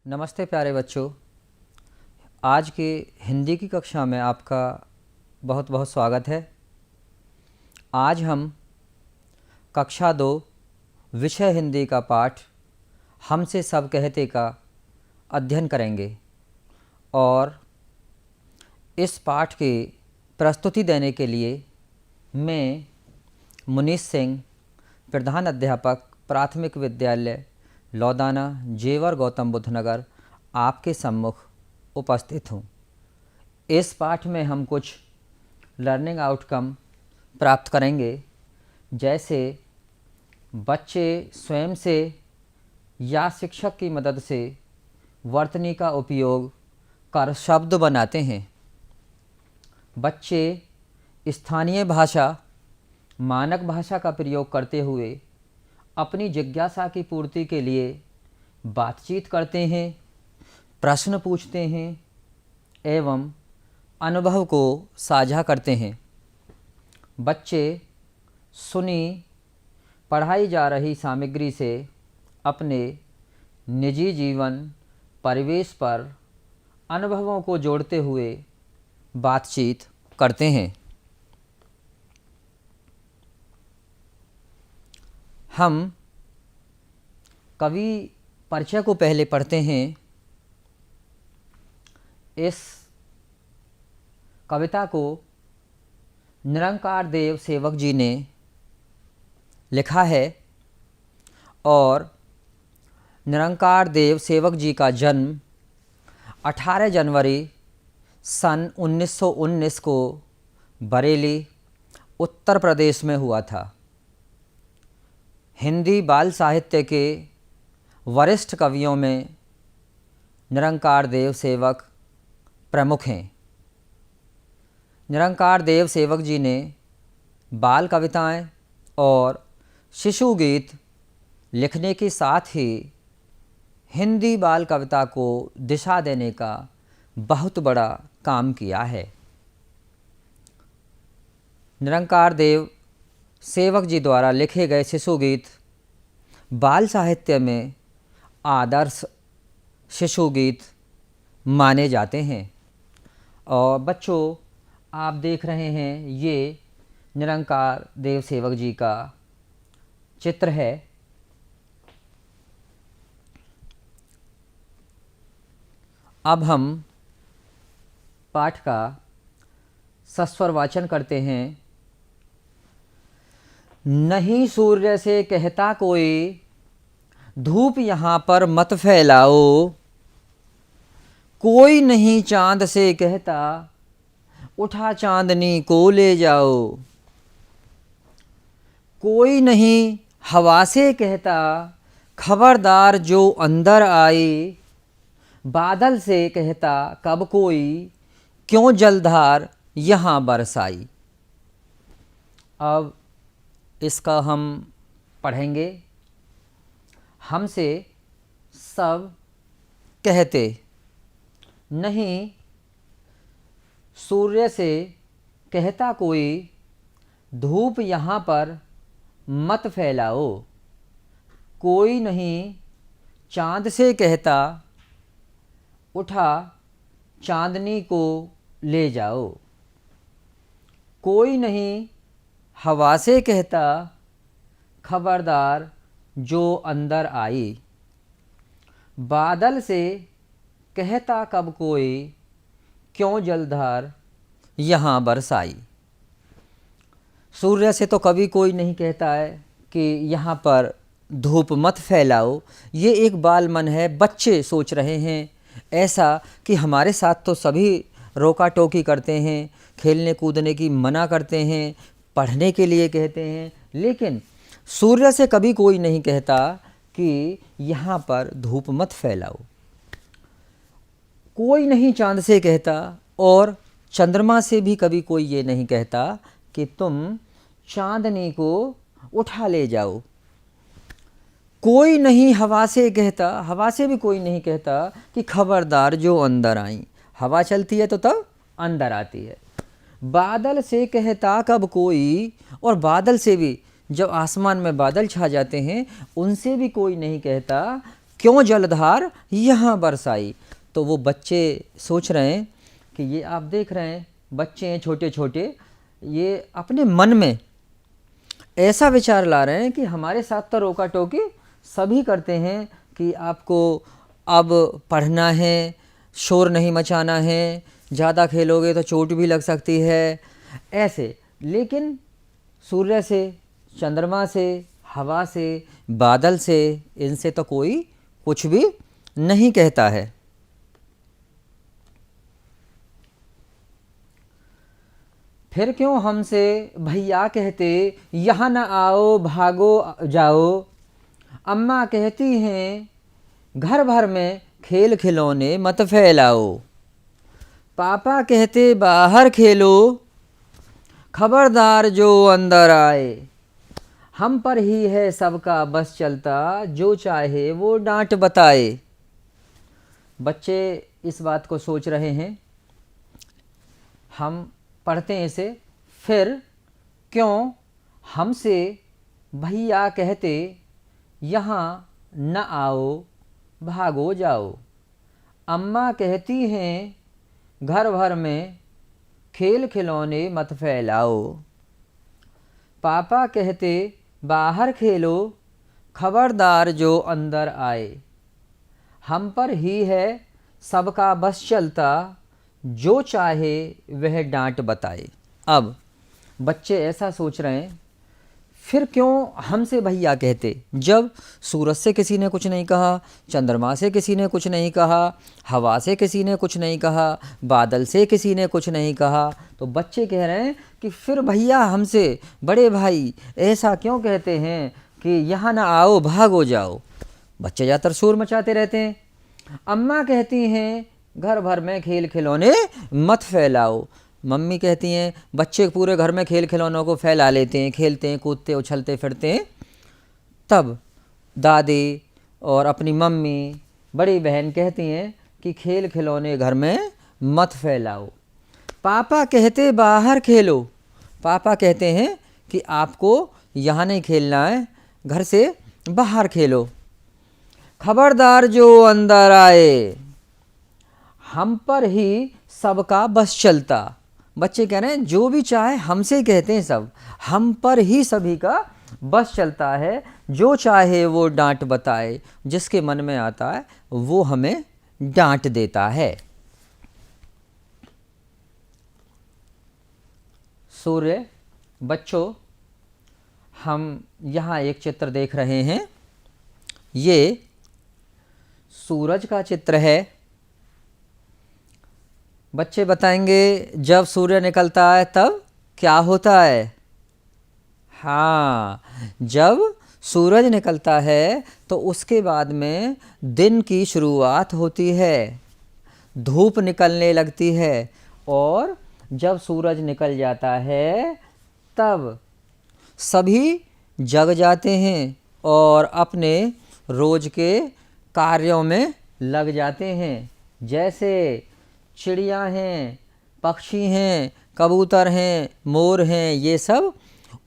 नमस्ते प्यारे बच्चों। आज की हिंदी की कक्षा में आपका बहुत बहुत स्वागत है। आज हम कक्षा 2 विषय हिंदी का पाठ हमसे सब कहते का अध्ययन करेंगे और इस पाठ की प्रस्तुति देने के लिए मैं मुनीश सिंह, प्रधान अध्यापक प्राथमिक विद्यालय लौदाना, जेवर, गौतम बुद्ध नगर आपके सम्मुख उपस्थित हूँ। इस पाठ में हम कुछ लर्निंग आउटकम प्राप्त करेंगे, जैसे बच्चे स्वयं से या शिक्षक की मदद से वर्तनी का उपयोग कर शब्द बनाते हैं। बच्चे स्थानीय भाषा, मानक भाषा का प्रयोग करते हुए अपनी जिज्ञासा की पूर्ति के लिए बातचीत करते हैं, प्रश्न पूछते हैं एवं अनुभव को साझा करते हैं। बच्चे सुनी पढ़ाई जा रही सामग्री से अपने निजी जीवन परिवेश पर अनुभवों को जोड़ते हुए बातचीत करते हैं। हम कवि परिचय को पहले पढ़ते हैं। इस कविता को निरंकार देव सेवक जी ने लिखा है और निरंकार देव सेवक जी का जन्म 18 जनवरी सन 1919 को बरेली, उत्तर प्रदेश में हुआ था। हिंदी बाल साहित्य के वरिष्ठ कवियों में निरंकार देव सेवक प्रमुख हैं। निरंकार देव सेवक जी ने बाल कविताएं और शिशु गीत लिखने के साथ ही हिंदी बाल कविता को दिशा देने का बहुत बड़ा काम किया है। निरंकार देव सेवक जी द्वारा लिखे गए शिशु गीत बाल साहित्य में आदर्श शिशु गीत माने जाते हैं। और बच्चों, आप देख रहे हैं ये निरंकार देव सेवक जी का चित्र है। अब हम पाठ का सस्वर वाचन करते हैं। नहीं सूर्य से कहता कोई, धूप यहाँ पर मत फैलाओ। कोई नहीं चांद से कहता, उठा चांदनी को ले जाओ। कोई नहीं हवा से कहता, खबरदार जो अंदर आई। बादल से कहता कब कोई, क्यों जलधार यहाँ बरसाई। अब इसका हम पढ़ेंगे। हमसे सब कहते, नहीं सूर्य से कहता कोई, धूप यहाँ पर मत फैलाओ। कोई नहीं चांद से कहता, उठा चांदनी को ले जाओ। कोई नहीं हवा से कहता, खबरदार जो अंदर आई। बादल से कहता कब कोई, क्यों जलधार यहाँ बरसाई। सूर्य से तो कभी कोई नहीं कहता है कि यहाँ पर धूप मत फैलाओ। ये एक बाल मन है, बच्चे सोच रहे हैं ऐसा कि हमारे साथ तो सभी रोका टोकी करते हैं, खेलने कूदने की मना करते हैं, पढ़ने के लिए कहते हैं, लेकिन सूर्य से कभी कोई नहीं कहता कि यहाँ पर धूप मत फैलाओ। कोई नहीं चांद से कहता और चंद्रमा से भी कभी कोई ये नहीं कहता कि तुम चांदनी को उठा ले जाओ। कोई नहीं हवा से कहता, हवा से भी कोई नहीं कहता कि खबरदार जो अंदर आई। हवा चलती है तो तब अंदर आती है। बादल से कहता कब कोई, और बादल से भी जब आसमान में बादल छा जाते हैं उनसे भी कोई नहीं कहता क्यों जलधार यहाँ बरसाई। तो वो बच्चे सोच रहे हैं कि ये आप देख रहे हैं बच्चे हैं छोटे छोटे, ये अपने मन में ऐसा विचार ला रहे हैं कि हमारे साथ तो रोका टोकी सभी करते हैं कि आपको अब पढ़ना है, शोर नहीं मचाना है, ज़्यादा खेलोगे तो चोट भी लग सकती है ऐसे। लेकिन सूर्य से, चंद्रमा से, हवा से, बादल से, इनसे तो कोई कुछ भी नहीं कहता है। फिर क्यों हमसे भैया कहते, यहाँ न आओ भागो जाओ। अम्मा कहती हैं घर भर में खेल खिलौने मत फैलाओ। पापा कहते बाहर खेलो, खबरदार जो अंदर आए। हम पर ही है सबका बस चलता, जो चाहे वो डांट बताए। बच्चे इस बात को सोच रहे हैं। हम पढ़ते हैं इसे। फिर क्यों हमसे भैया कहते, यहाँ न आओ भागो जाओ। अम्मा कहती हैं घर भर में खेल खिलौने मत फैलाओ। पापा कहते बाहर खेलो, खबरदार जो अंदर आए। हम पर ही है सबका बस चलता, जो चाहे वह डांट बताए। अब बच्चे ऐसा सोच रहे हैं, फिर क्यों हमसे भैया कहते। जब सूरज से किसी ने कुछ नहीं कहा, चंद्रमा से किसी ने कुछ नहीं कहा, हवा से किसी ने कुछ नहीं कहा, बादल से किसी ने कुछ नहीं कहा, तो बच्चे कह रहे हैं कि फिर भैया हमसे, बड़े भाई ऐसा क्यों कहते हैं कि यहाँ ना आओ भागो जाओ। बच्चे ज़्यादातर शोर मचाते रहते हैं। अम्मा कहती हैं घर भर में खेल खिलौने मत फैलाओ। मम्मी कहती हैं बच्चे पूरे घर में खेल खिलौनों को फैला लेते हैं, खेलते हैं, कूदते उछलते फिरते हैं। तब दादी और अपनी मम्मी, बड़ी बहन कहती हैं कि खेल खिलौने घर में मत फैलाओ। पापा कहते बाहर खेलो। पापा कहते हैं कि आपको यहाँ नहीं खेलना है, घर से बाहर खेलो। खबरदार जो अंदर आए। हम पर ही सबका बस चलता। बच्चे कह रहे हैं जो भी चाहे हमसे कहते हैं सब, हम पर ही सभी का बस चलता है, जो चाहे वो डांट बताए। जिसके मन में आता है वो हमें डांट देता है। सूर्य, बच्चों हम यहाँ एक चित्र देख रहे हैं। ये सूरज का चित्र है। बच्चे बताएंगे जब सूर्य निकलता है तब क्या होता है। हाँ, जब सूरज निकलता है तो उसके बाद में दिन की शुरुआत होती है, धूप निकलने लगती है। और जब सूरज निकल जाता है तब सभी जग जाते हैं और अपने रोज के कार्यों में लग जाते हैं। जैसे चिड़िया हैं, पक्षी हैं, कबूतर हैं, मोर हैं, ये सब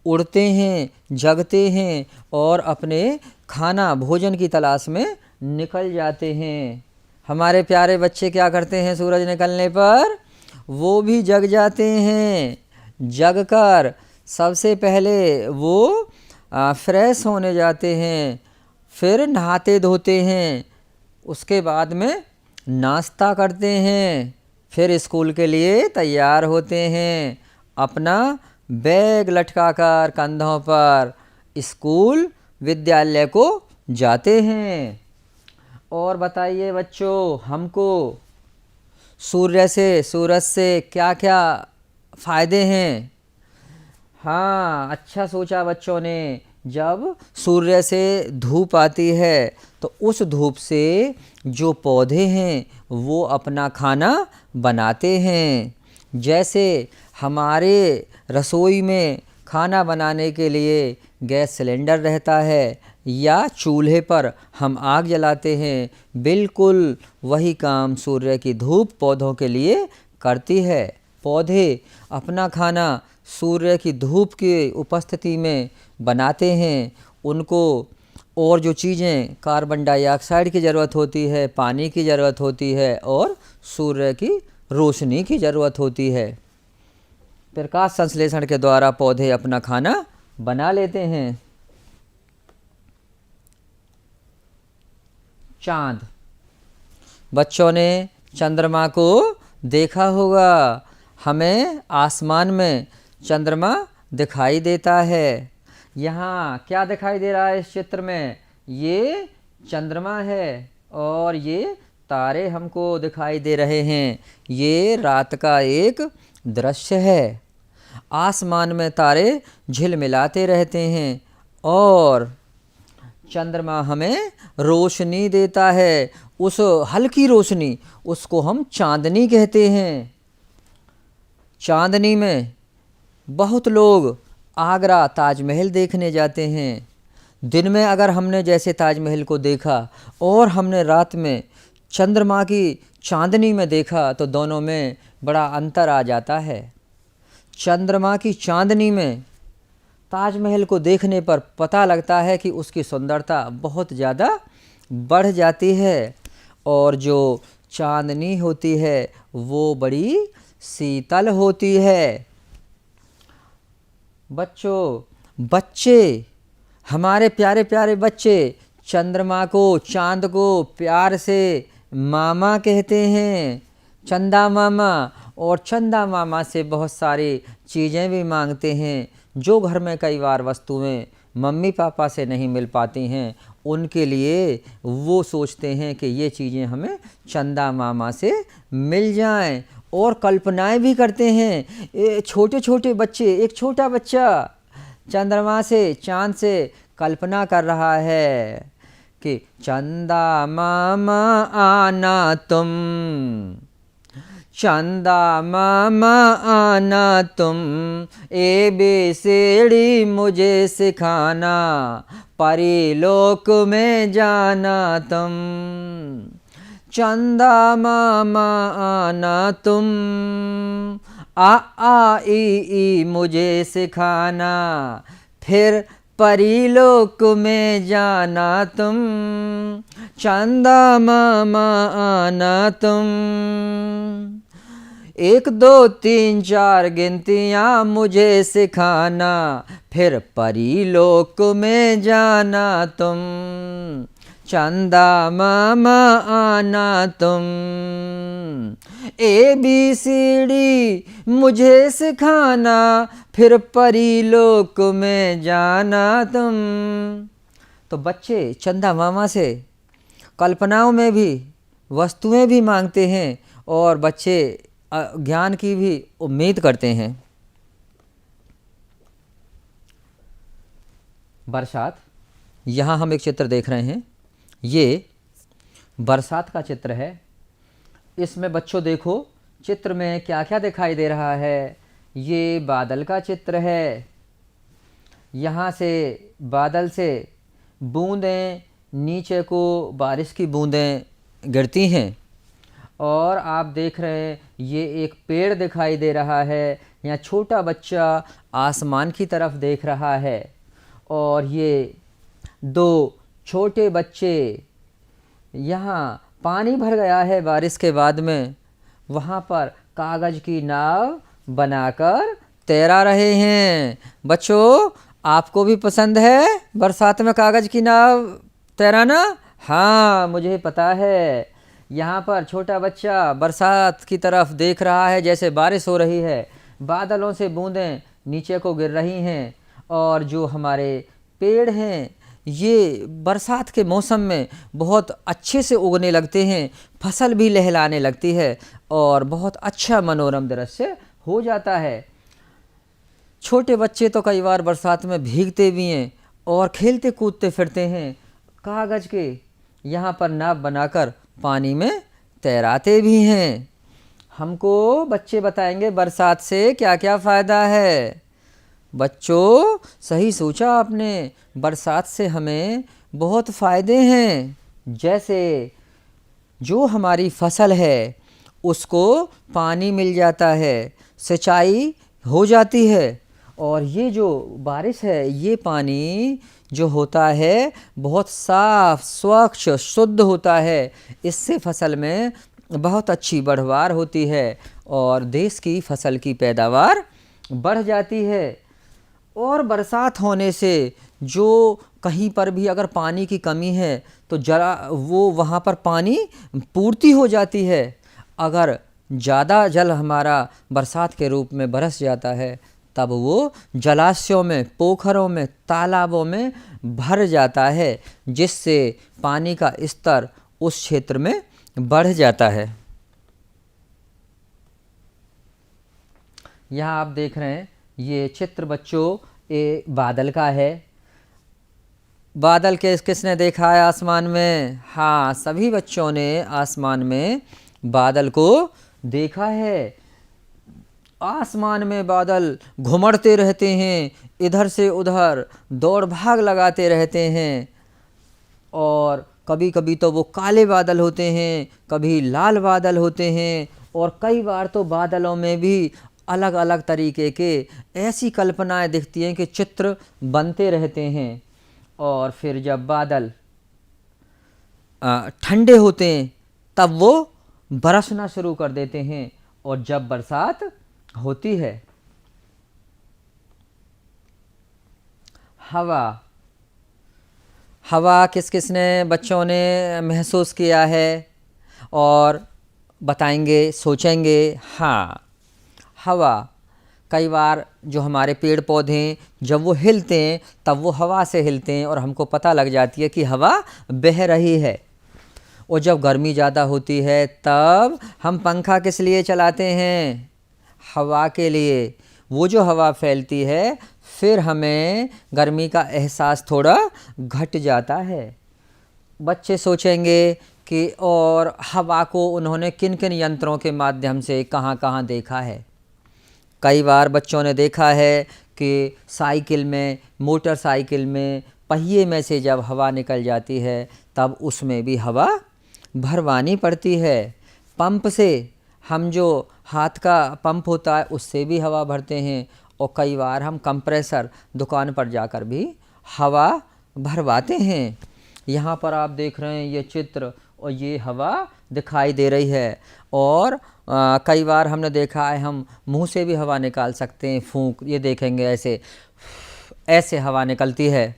उड़ते हैं, जगते हैं और अपने खाना भोजन की तलाश में निकल जाते हैं। हमारे प्यारे बच्चे क्या करते हैं सूरज निकलने पर? वो भी जग जाते हैं। जगकर सबसे पहले वो फ्रेश होने जाते हैं, फिर नहाते धोते हैं, उसके बाद में नाश्ता करते हैं, फिर स्कूल के लिए तैयार होते हैं। अपना बैग लटकाकर कंधों पर स्कूल विद्यालय को जाते हैं। और बताइए बच्चों, हमको सूरज से क्या क्या फ़ायदे हैं? हाँ, अच्छा सोचा बच्चों ने। जब सूर्य से धूप आती है तो उस धूप से जो पौधे हैं वो अपना खाना बनाते हैं। जैसे हमारे रसोई में खाना बनाने के लिए गैस सिलेंडर रहता है या चूल्हे पर हम आग जलाते हैं, बिल्कुल वही काम सूर्य की धूप पौधों के लिए करती है। पौधे अपना खाना सूर्य की धूप की उपस्थिति में बनाते हैं, उनको और जो चीज़ें कार्बन डाइऑक्साइड की ज़रूरत होती है, पानी की ज़रूरत होती है और सूर्य की रोशनी की ज़रूरत होती है। प्रकाश संश्लेषण के द्वारा पौधे अपना खाना बना लेते हैं। चांद, बच्चों ने चंद्रमा को देखा होगा। हमें आसमान में चंद्रमा दिखाई देता है। यहाँ क्या दिखाई दे रहा है इस चित्र में? ये चंद्रमा है और ये तारे हमको दिखाई दे रहे हैं। ये रात का एक दृश्य है। आसमान में तारे झिलमिलाते रहते हैं और चंद्रमा हमें रोशनी देता है। उस हल्की रोशनी, उसको हम चांदनी कहते हैं। चांदनी में बहुत लोग आगरा ताजमहल देखने जाते हैं। दिन में अगर हमने जैसे ताजमहल को देखा और हमने रात में चंद्रमा की चांदनी में देखा तो दोनों में बड़ा अंतर आ जाता है। चंद्रमा की चांदनी में ताजमहल को देखने पर पता लगता है कि उसकी सुंदरता बहुत ज़्यादा बढ़ जाती है और जो चांदनी होती है वो बड़ी शीतल होती है। बच्चे, हमारे प्यारे प्यारे बच्चे चंद्रमा को, चांद को प्यार से मामा कहते हैं, चंदा मामा। और चंदा मामा से बहुत सारी चीज़ें भी मांगते हैं। जो घर में कई बार वस्तुएं मम्मी पापा से नहीं मिल पाती हैं, उनके लिए वो सोचते हैं कि ये चीज़ें हमें चंदा मामा से मिल जाएं और कल्पनाएं भी करते हैं। छोटे छोटे बच्चे, एक छोटा बच्चा चंद्रमा से, चांद से कल्पना कर रहा है कि चंदा मामा आना तुम, चंदा मामा आना तुम, ABCD मुझे सिखाना, परीलोक में जाना तुम। चंदा मामा आना तुम, A मुझे सिखाना, फिर परीलोक में जाना तुम। चंदा मामा आना तुम। 1 2 3 4 गिनतियाँ मुझे सिखाना, फिर परीलोक में जाना तुम। चंदा मामा आना तुम, ABCD मुझे सिखाना, फिर परीलोक में जाना तुम। तो बच्चे चंदा मामा से कल्पनाओं में भी वस्तुएं भी मांगते हैं और बच्चे ज्ञान की भी उम्मीद करते हैं। बरसात, यहाँ हम एक चित्र देख रहे हैं। ये बरसात का चित्र है। इसमें बच्चों देखो चित्र में क्या क्या दिखाई दे रहा है। ये बादल का चित्र है। यहाँ से बादल से बूंदें नीचे को, बारिश की बूंदें गिरती हैं और आप देख रहे हैं ये एक पेड़ दिखाई दे रहा है। यहाँ छोटा बच्चा आसमान की तरफ देख रहा है और ये 2 छोटे बच्चे, यहाँ पानी भर गया है बारिश के बाद में, वहाँ पर कागज़ की नाव बनाकर तैरा रहे हैं। बच्चों आपको भी पसंद है बरसात में कागज़ की नाव तैराना? हाँ, मुझे पता है। यहाँ पर छोटा बच्चा बरसात की तरफ देख रहा है, जैसे बारिश हो रही है, बादलों से बूंदें नीचे को गिर रही हैं और जो हमारे पेड़ हैं ये बरसात के मौसम में बहुत अच्छे से उगने लगते हैं, फसल भी लहलाने लगती है और बहुत अच्छा मनोरम दृश्य हो जाता है। छोटे बच्चे तो कई बार बरसात में भीगते भी हैं और खेलते कूदते फिरते हैं, कागज़ के यहाँ पर नाव बनाकर पानी में तैराते भी हैं। हमको बच्चे बताएंगे बरसात से क्या क्या फ़ायदा है। बच्चों सही सोचा आपने, बरसात से हमें बहुत फ़ायदे हैं। जैसे जो हमारी फसल है उसको पानी मिल जाता है, सिंचाई हो जाती है और ये जो बारिश है, ये पानी जो होता है बहुत साफ, स्वच्छ, शुद्ध होता है। इससे फसल में बहुत अच्छी बढ़वार होती है और देश की फसल की पैदावार बढ़ जाती है। और बरसात होने से जो कहीं पर भी अगर पानी की कमी है तो जरा वो वहाँ पर पानी पूर्ति हो जाती है। अगर ज़्यादा जल हमारा बरसात के रूप में बरस जाता है तब वो जलाशयों में, पोखरों में, तालाबों में भर जाता है, जिससे पानी का स्तर उस क्षेत्र में बढ़ जाता है। यहाँ आप देख रहे हैं ये चित्र बच्चों ये बादल का है। बादल किसने देखा है आसमान में? हाँ, सभी बच्चों ने आसमान में बादल को देखा है। आसमान में बादल घुमड़ते रहते हैं, इधर से उधर दौड़ भाग लगाते रहते हैं। और कभी कभी तो वो काले बादल होते हैं, कभी लाल बादल होते हैं, और कई बार तो बादलों में भी अलग अलग तरीके के ऐसी कल्पनाएं दिखती हैं कि चित्र बनते रहते हैं। और फिर जब बादल ठंडे होते हैं तब वो बरसना शुरू कर देते हैं, और जब बरसात होती है। हवा, हवा किसने बच्चों ने महसूस किया है और बताएंगे, सोचेंगे? हाँ, हवा कई बार जो हमारे पेड़ पौधे जब वो हिलते हैं तब वो हवा से हिलते हैं और हमको पता लग जाती है कि हवा बह रही है। और जब गर्मी ज़्यादा होती है तब हम पंखा किस लिए चलाते हैं? हवा के लिए। वो जो हवा फैलती है फिर हमें गर्मी का एहसास थोड़ा घट जाता है। बच्चे सोचेंगे कि और हवा को उन्होंने किन किन यंत्रों के माध्यम से कहाँ कहाँ देखा है। कई बार बच्चों ने देखा है कि साइकिल में, मोटरसाइकिल में पहिए में से जब हवा निकल जाती है तब उसमें भी हवा भरवानी पड़ती है। पंप से, हम जो हाथ का पंप होता है उससे भी हवा भरते हैं, और कई बार हम कंप्रेसर दुकान पर जाकर भी हवा भरवाते हैं। यहाँ पर आप देख रहे हैं ये चित्र, और ये हवा दिखाई दे रही है। और कई बार हमने देखा है हम मुंह से भी हवा निकाल सकते हैं, फूंक, ये देखेंगे ऐसे ऐसे हवा निकलती है।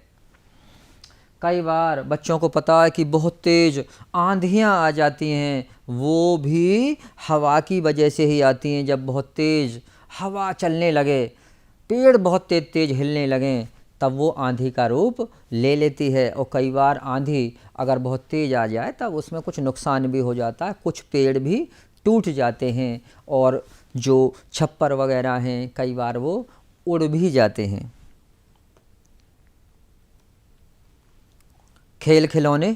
कई बार बच्चों को पता है कि बहुत तेज़ आंधियाँ आ जाती हैं, वो भी हवा की वजह से ही आती हैं। जब बहुत तेज़ हवा चलने लगे, पेड़ बहुत तेज़ तेज़ हिलने लगें, तब वो आंधी का रूप ले लेती है। और कई बार आंधी अगर बहुत तेज़ आ जाए तब उसमें कुछ नुकसान भी हो जाता है, कुछ पेड़ भी टूट जाते हैं, और जो छप्पर वगैरह हैं कई बार वो उड़ भी जाते हैं। खेल खिलौने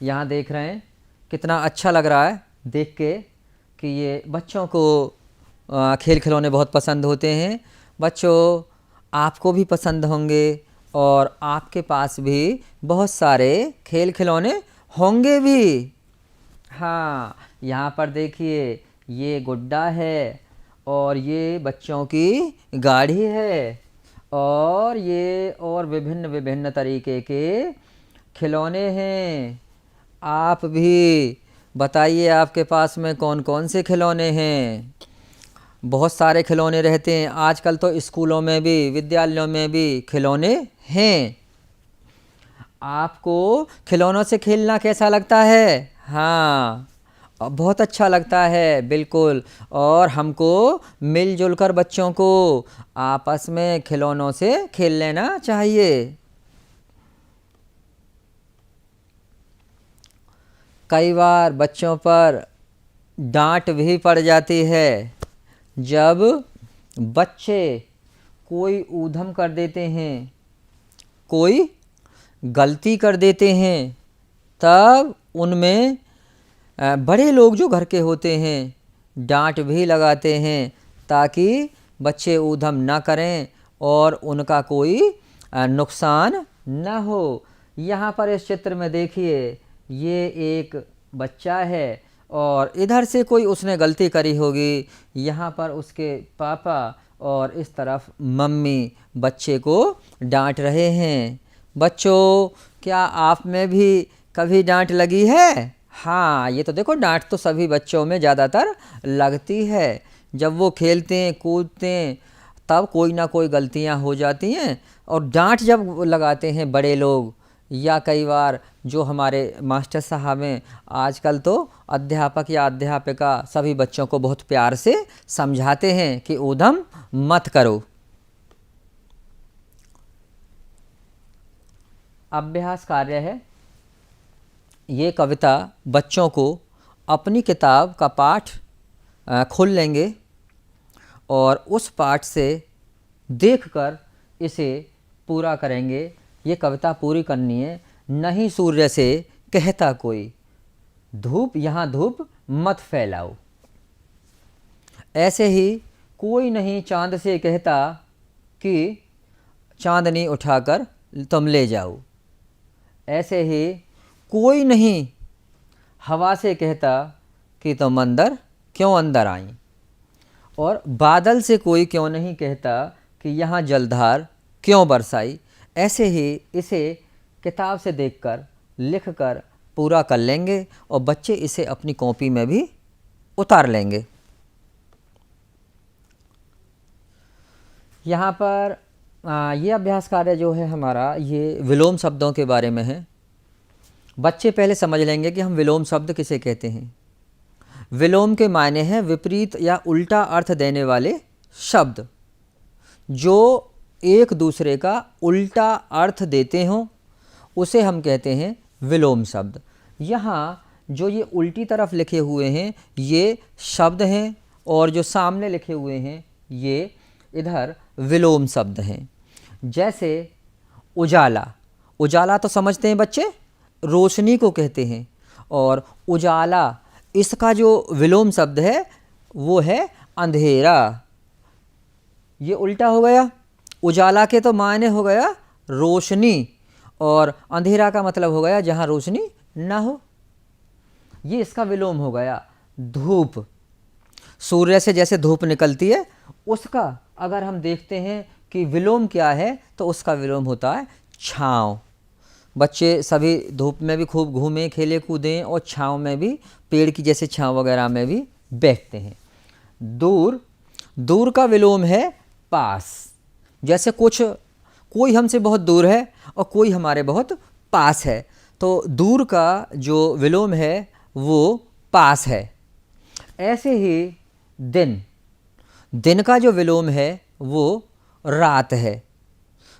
यहाँ देख रहे हैं, कितना अच्छा लग रहा है देख के कि ये बच्चों को खेल खिलौने बहुत पसंद होते हैं। बच्चों, आपको भी पसंद होंगे और आपके पास भी बहुत सारे खेल खिलौने होंगे भी। हाँ, यहाँ पर देखिए ये गुड्डा है, और ये बच्चों की गाड़ी है, और ये और विभिन्न विभिन्न तरीके के खिलौने हैं। आप भी बताइए आपके पास में कौन कौन से खिलौने हैं। बहुत सारे खिलौने रहते हैं आजकल तो, स्कूलों में भी, विद्यालयों में भी खिलौने हैं। आपको खिलौनों से खेलना कैसा लगता है? हाँ, बहुत अच्छा लगता है, बिल्कुल। और हमको मिलजुल कर बच्चों को आपस में खिलौनों से खेल लेना चाहिए। कई बार बच्चों पर डांट भी पड़ जाती है जब बच्चे कोई ऊधम कर देते हैं, कोई गलती कर देते हैं, तब उनमें बड़े लोग जो घर के होते हैं डांट भी लगाते हैं ताकि बच्चे ऊधम ना करें और उनका कोई नुकसान ना हो। यहाँ पर इस चित्र में देखिए ये एक बच्चा है और इधर से कोई उसने गलती करी होगी, यहाँ पर उसके पापा और इस तरफ मम्मी बच्चे को डांट रहे हैं। बच्चों, क्या आप में भी कभी डांट लगी है? हाँ, ये तो देखो, डांट तो सभी बच्चों में ज़्यादातर लगती है। जब वो खेलते हैं कूदते हैं तब कोई ना कोई गलतियां हो जाती हैं, और डांट जब लगाते हैं बड़े लोग या कई बार जो हमारे मास्टर साहब हैं, आजकल तो अध्यापक या अध्यापिका सभी बच्चों को बहुत प्यार से समझाते हैं कि ऊधम मत करो। अभ्यास कार्य है, ये कविता बच्चों को अपनी किताब का पाठ खोल लेंगे और उस पाठ से देखकर इसे पूरा करेंगे। ये कविता पूरी करनी है। नहीं सूर्य से कहता कोई, धूप यहाँ धूप मत फैलाओ। ऐसे ही कोई नहीं चांद से कहता कि चांदनी उठाकर तुम ले जाओ। ऐसे ही कोई नहीं हवा से कहता कि तुम अंदर क्यों अंदर आई। और बादल से कोई क्यों नहीं कहता कि यहाँ जलधार क्यों बरसाई। ऐसे ही इसे किताब से देखकर लिखकर पूरा कर लेंगे और बच्चे इसे अपनी कॉपी में भी उतार लेंगे। यहाँ पर ये अभ्यास कार्य जो है हमारा, ये विलोम शब्दों के बारे में है। बच्चे पहले समझ लेंगे कि हम विलोम शब्द किसे कहते हैं। विलोम के मायने हैं विपरीत या उल्टा अर्थ देने वाले शब्द, जो एक दूसरे का उल्टा अर्थ देते हों उसे हम कहते हैं विलोम शब्द। यहाँ जो ये उल्टी तरफ लिखे हुए हैं ये शब्द हैं, और जो सामने लिखे हुए हैं ये इधर विलोम शब्द हैं। जैसे उजाला, उजाला तो समझते हैं बच्चे, रोशनी को कहते हैं। और उजाला, इसका जो विलोम शब्द है वो है अंधेरा। ये उल्टा हो गया। उजाला के तो मायने हो गया रोशनी, और अंधेरा का मतलब हो गया जहाँ रोशनी ना हो। ये इसका विलोम हो गया। धूप, सूर्य से जैसे धूप निकलती है, उसका अगर हम देखते हैं कि विलोम क्या है तो उसका विलोम होता है छाँव। बच्चे सभी धूप में भी खूब घूमें खेले कूदें और छाँव में भी, पेड़ की जैसे छाँव वगैरह में भी बैठते हैं। दूर, दूर का विलोम है पास। जैसे कोई हमसे बहुत दूर है और कोई हमारे बहुत पास है, तो दूर का जो विलोम है वो पास है। ऐसे ही दिन, दिन का जो विलोम है वो रात है।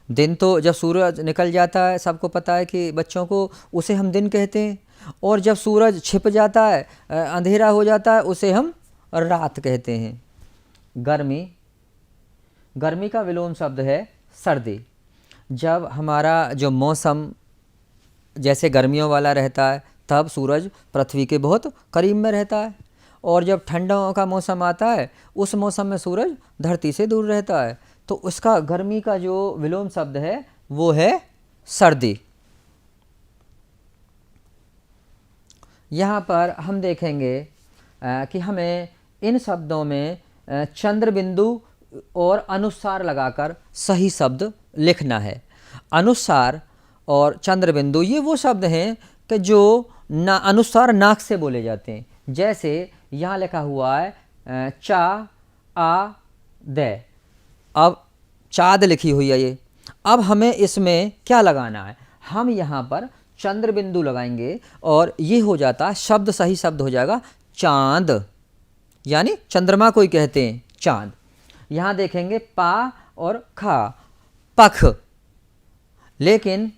दिन तो जब सूरज निकल जाता है, सबको पता है कि बच्चों को, उसे हम दिन कहते हैं। और जब सूरज छिप जाता है, अंधेरा हो जाता है, उसे हम रात कहते हैं। गर्मी, गर्मी का विलोम शब्द है सर्दी। जब हमारा जो मौसम जैसे गर्मियों वाला रहता है तब सूरज पृथ्वी के बहुत करीब में रहता है, और जब ठंडों का मौसम आता है उस मौसम में सूरज धरती से दूर रहता है, तो उसका गर्मी का जो विलोम शब्द है वो है सर्दी। यहाँ पर हम देखेंगे कि हमें इन शब्दों में चंद्र बिंदु और अनुस्वार लगाकर सही शब्द लिखना है। अनुस्वार और चंद्र बिंदु ये वो शब्द हैं कि जो अनुस्वार नाक से बोले जाते हैं। जैसे यहाँ लिखा हुआ है चा आ दे, अब चाँद लिखी हुई है ये। अब हमें इसमें क्या लगाना है, हम यहाँ पर चंद्र बिंदु लगाएंगे और ये हो जाता शब्द, सही शब्द हो जाएगा चाँद, यानी चंद्रमा को ही कहते हैं चाँद। यहाँ देखेंगे पा और खा, पख। लेकिन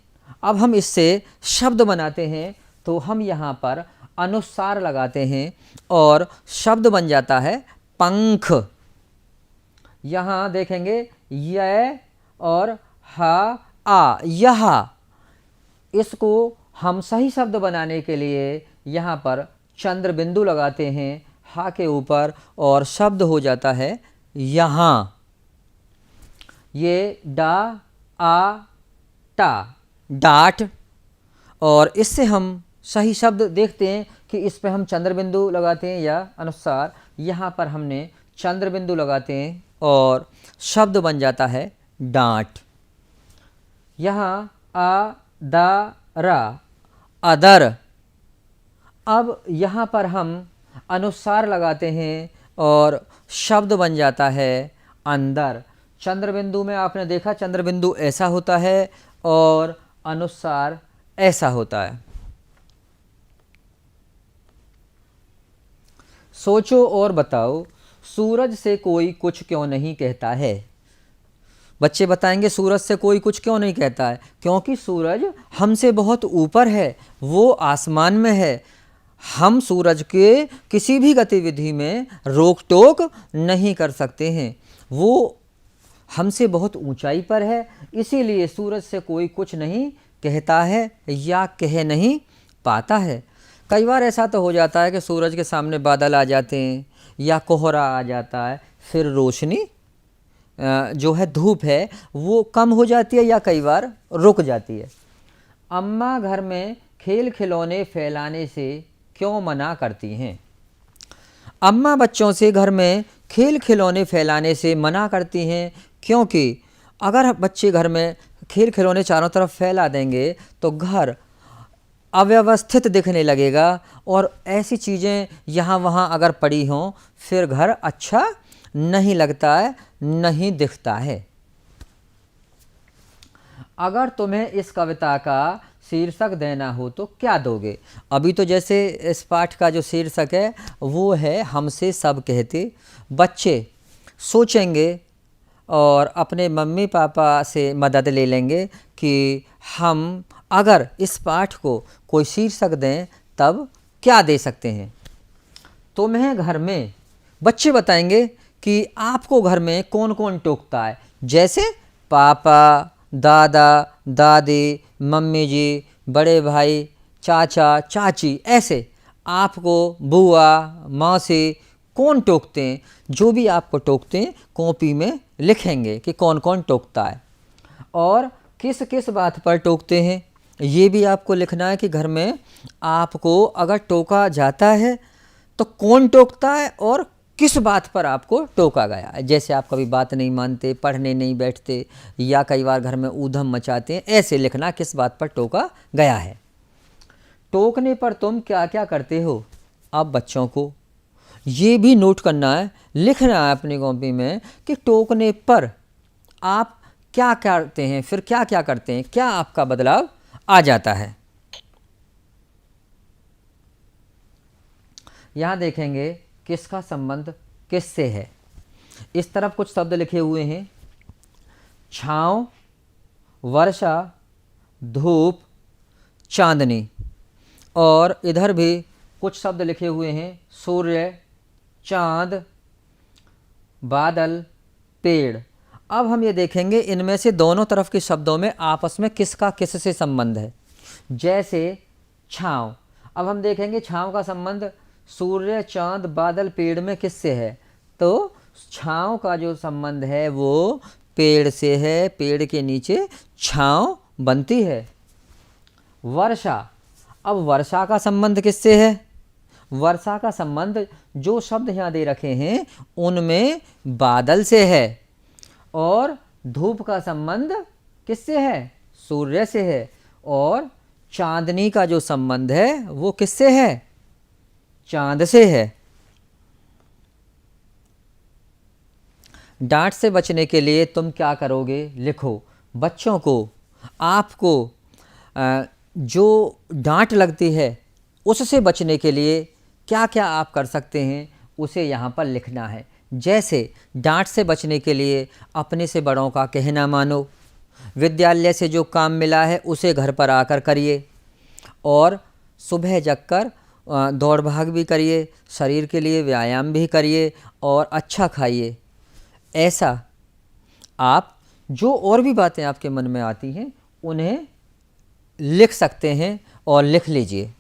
अब हम इससे शब्द बनाते हैं तो हम यहाँ पर अनुस्वार लगाते हैं और शब्द बन जाता है पंख। यहाँ देखेंगे य और हा आ, यह। इसको हम सही शब्द बनाने के लिए यहाँ पर चंद्र बिंदु लगाते हैं हा के ऊपर और शब्द हो जाता है यहाँ। ये डा आ टा, डाट। और इससे हम सही शब्द देखते हैं कि इस पे हम चंद्र बिंदु लगाते हैं या अनुसार। यहाँ पर हमने चंद्र बिंदु लगाते हैं और शब्द बन जाता है डांट। यहाँ आ दा रा अदर। अब यहाँ पर हम अनुस्वार लगाते हैं और शब्द बन जाता है अंदर। चंद्र बिंदु में आपने देखा चंद्र बिंदु ऐसा होता है और अनुस्वार ऐसा होता है। सोचो और बताओ, सूरज से कोई कुछ क्यों नहीं कहता है। बच्चे बताएंगे सूरज से कोई कुछ क्यों नहीं कहता है। क्योंकि सूरज हमसे बहुत ऊपर है, वो आसमान में है। हम सूरज के किसी भी गतिविधि में रोक टोक नहीं कर सकते हैं, वो हमसे बहुत ऊंचाई पर है। इसीलिए सूरज से कोई कुछ नहीं कहता है या कह नहीं पाता है। कई बार ऐसा तो हो जाता है कि सूरज के सामने बादल आ जाते हैं या कोहरा आ जाता है, फिर रोशनी जो है धूप है वो कम हो जाती है या कई बार रुक जाती है। अम्मा घर में खेल खिलौने फैलाने से क्यों मना करती हैं। अम्मा बच्चों से घर में खेल खिलौने फैलाने से मना करती हैं, क्योंकि अगर बच्चे घर में खेल खिलौने चारों तरफ फैला देंगे तो घर अव्यवस्थित दिखने लगेगा और ऐसी चीज़ें यहाँ वहाँ अगर पड़ी हों फिर घर अच्छा नहीं लगता है, नहीं दिखता है। अगर तुम्हें इस कविता का शीर्षक देना हो तो क्या दोगे। अभी तो जैसे इस पाठ का जो शीर्षक है वो है हमसे सब कहते। बच्चे सोचेंगे और अपने मम्मी पापा से मदद ले लेंगे कि हम अगर इस पाठ को कोई शीर्षक दें तब क्या दे सकते हैं। तुम्हें घर में बच्चे बताएंगे कि आपको घर में कौन कौन टोकता है, जैसे पापा, दादा, दादी, मम्मी जी, बड़े भाई, चाचा, चाची, ऐसे आपको बुआ, मौसी कौन टोकते हैं। जो भी आपको टोकते हैं कॉपी में लिखेंगे कि कौन कौन टोकता है और किस किस बात पर टोकते हैं। ये भी आपको लिखना है कि घर में आपको अगर टोका जाता है तो कौन टोकता है और किस बात पर आपको टोका गया है। जैसे आप कभी बात नहीं मानते, पढ़ने नहीं बैठते या कई बार घर में ऊधम मचाते हैं, ऐसे लिखना किस बात पर टोका गया है। टोकने पर तुम क्या क्या करते हो। अब बच्चों को ये भी नोट करना है, लिखना है अपनी कॉपी में कि टोकने पर आप क्या करते हैं, फिर क्या क्या करते हैं, क्या आपका बदलाव आ जाता है। यहाँ देखेंगे किसका संबंध किससे है। इस तरफ कुछ शब्द लिखे हुए हैं, छाँव, वर्षा, धूप, चांदनी, और इधर भी कुछ शब्द लिखे हुए हैं, सूर्य, चाँद, बादल, पेड़। अब हम ये देखेंगे इनमें से दोनों तरफ के शब्दों में आपस में किसका किससे संबंध है। जैसे छाँव, अब हम देखेंगे छाँव का संबंध सूर्य, चाँद, बादल, पेड़ में किससे है। तो छाँव का जो संबंध है वो पेड़ से है, पेड़ के नीचे छाँव बनती है। वर्षा, अब वर्षा का संबंध किससे है। वर्षा का संबंध जो शब्द यहाँ दे रखे हैं उनमें बादल से है। और धूप का संबंध किससे है, सूर्य से है। और चांदनी का जो संबंध है वो किससे है, चांद से है। डांट से बचने के लिए तुम क्या करोगे, लिखो। बच्चों को आपको जो डांट लगती है उससे बचने के लिए क्या क्या आप कर सकते हैं उसे यहाँ पर लिखना है। जैसे डांट से बचने के लिए अपने से बड़ों का कहना मानो, विद्यालय से जो काम मिला है उसे घर पर आकर करिए, और सुबह जगकर दौड़ भाग भी करिए, शरीर के लिए व्यायाम भी करिए और अच्छा खाइए। ऐसा आप जो और भी बातें आपके मन में आती हैं उन्हें लिख सकते हैं और लिख लीजिए।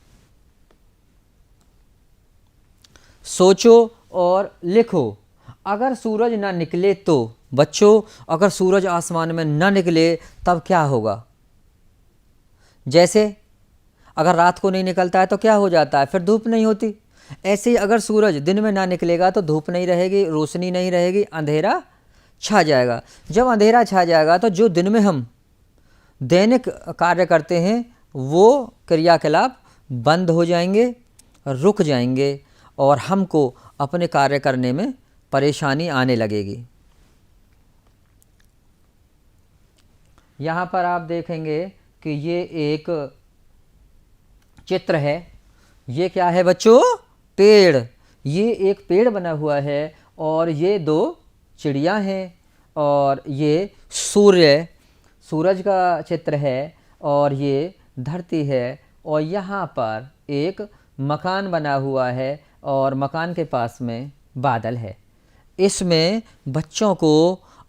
सोचो और लिखो। अगर सूरज ना निकले तो, बच्चों अगर सूरज आसमान में ना निकले तब क्या होगा। जैसे अगर रात को नहीं निकलता है तो क्या हो जाता है, फिर धूप नहीं होती। ऐसे ही अगर सूरज दिन में ना निकलेगा तो धूप नहीं रहेगी, रोशनी नहीं रहेगी, अंधेरा छा जाएगा। जब अंधेरा छा जाएगा तो जो दिन में हम दैनिक कार्य करते हैं वो क्रियाकलाप बंद हो जाएंगे, रुक जाएंगे और हमको अपने कार्य करने में परेशानी आने लगेगी। यहाँ पर आप देखेंगे कि ये एक चित्र है। ये क्या है बच्चों? पेड़। ये एक पेड़ बना हुआ है और ये दो चिड़िया हैं और ये सूरज का चित्र है और ये धरती है और यहाँ पर एक मकान बना हुआ है और मकान के पास में बादल है। इसमें बच्चों को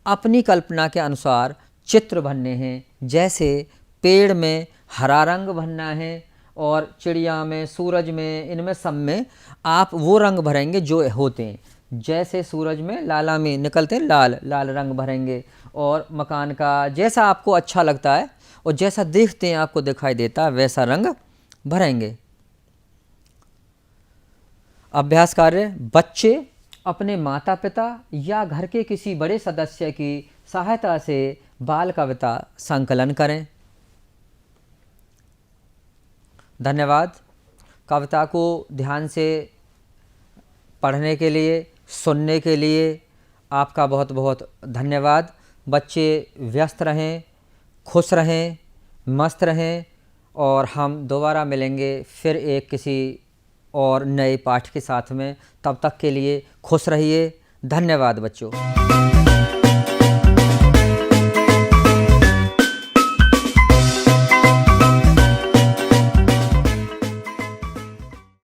अपनी कल्पना के अनुसार चित्र भरने हैं। जैसे पेड़ में हरा रंग भरना है और चिड़िया में, सूरज में, इनमें सब में आप वो रंग भरेंगे जो होते हैं। जैसे सूरज में लाला में निकलते हैं, लाल लाल रंग भरेंगे और मकान का जैसा आपको अच्छा लगता है और जैसा देखते हैं आपको दिखाई देता है वैसा रंग भरेंगे। अभ्यास कार्य: बच्चे अपने माता पिता या घर के किसी बड़े सदस्य की सहायता से बाल कविता संकलन करें। धन्यवाद। कविता को ध्यान से पढ़ने के लिए, सुनने के लिए आपका बहुत बहुत धन्यवाद। बच्चे व्यस्त रहें, खुश रहें, मस्त रहें और हम दोबारा मिलेंगे फिर एक किसी और नए पाठ के साथ में। तब तक के लिए खुश रहिए। धन्यवाद बच्चों।